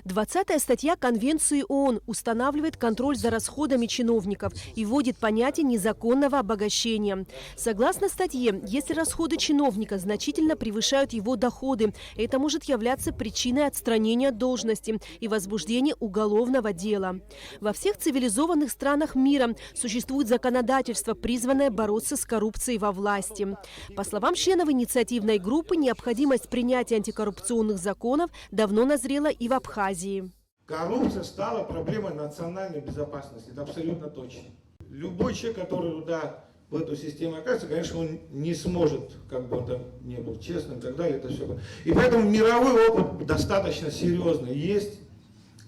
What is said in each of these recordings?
20-я статья Конвенции ООН устанавливает контроль за расходами чиновников и вводит понятие незаконного обогащения. Согласно статье, если расходы чиновника значительно превышают его доходы, это может являться причиной отстранения от должности и возбуждения уголовного дела. Во всех цивилизованных странах мира существует законодательство, призванное бороться с коррупцией во власти. По словам членов инициативной группы, необходимость принятия антикоррупционных законов давно назрела и в Абхазии. Коррупция стала проблемой национальной безопасности, это абсолютно точно. Любой человек, который туда, в эту систему окажется, конечно, он не сможет, как бы он там не был честным и так далее, это все. И поэтому мировой опыт достаточно серьезный есть,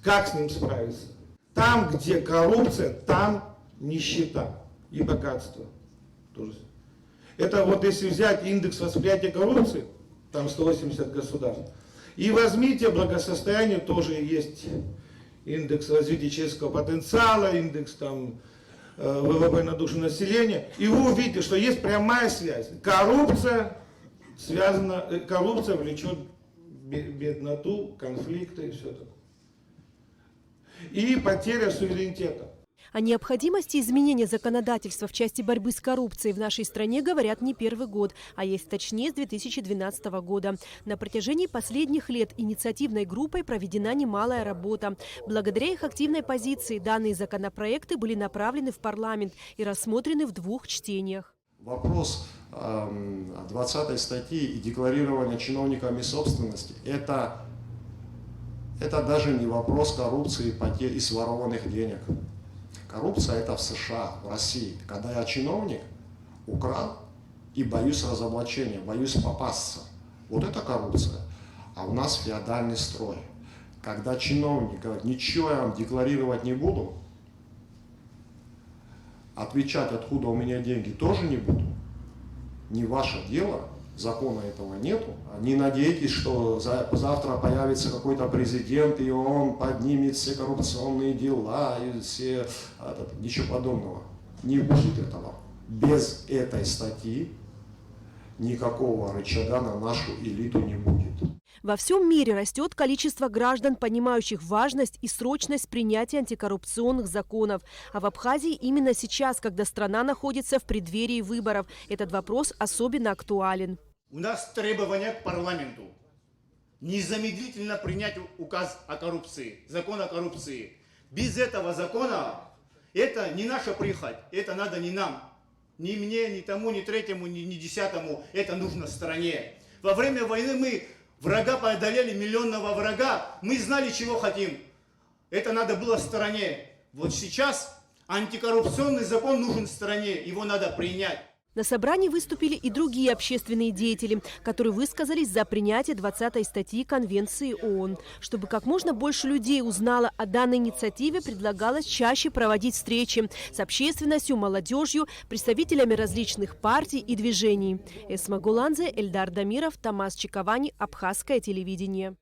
как с ним справиться. Там, где коррупция, там нищета и богатство. Тоже. Это вот если взять индекс восприятия коррупции, там 180 государств, и возьмите благосостояние, тоже есть индекс развития человеческого потенциала, индекс там, ВВП на душу населения, и вы увидите, что есть прямая связь. Коррупция влечет бедноту, конфликты и все такое. И потеря суверенитета. О необходимости изменения законодательства в части борьбы с коррупцией в нашей стране говорят не первый год, а есть точнее с 2012 года. На протяжении последних лет инициативной группой проведена немалая работа. Благодаря их активной позиции данные законопроекты были направлены в парламент и рассмотрены в 2 чтениях. Вопрос 20 статьи и декларирования чиновниками собственности – это даже не вопрос коррупции, потерь и сворованных денег. Коррупция – это в США, в России. Когда я чиновник, украл и боюсь разоблачения, боюсь попасться. Вот это коррупция. А у нас феодальный строй. Когда чиновник говорит, ничего я вам декларировать не буду, отвечать, откуда у меня деньги, тоже не буду. Не ваше дело, закона этого нету. Не надейтесь, что завтра появится какой-то президент, и он поднимет все коррупционные дела, и все... Ничего подобного. Не будет этого. Без этой статьи никакого рычага на нашу элиту не будет. Во всем мире растет количество граждан, понимающих важность и срочность принятия антикоррупционных законов. А в Абхазии именно сейчас, когда страна находится в преддверии выборов, этот вопрос особенно актуален. У нас требования к парламенту. Незамедлительно принять указ о коррупции, закон о коррупции. Без этого закона это не наша прихоть, это надо не нам. Ни мне, ни тому, ни третьему, ни десятому. Это нужно стране. Во время войны мы врага преодолели, миллионного врага. Мы знали, чего хотим. Это надо было стране. Вот сейчас антикоррупционный закон нужен стране. Его надо принять. На собрании выступили и другие общественные деятели, которые высказались за принятие 20-й статьи Конвенции ООН. Чтобы как можно больше людей узнало о данной инициативе, предлагалось чаще проводить встречи с общественностью, молодежью, представителями различных партий и движений. Эсма Гуланзе, Эльдар Дамиров, Томас Чиковани, Абхазское телевидение.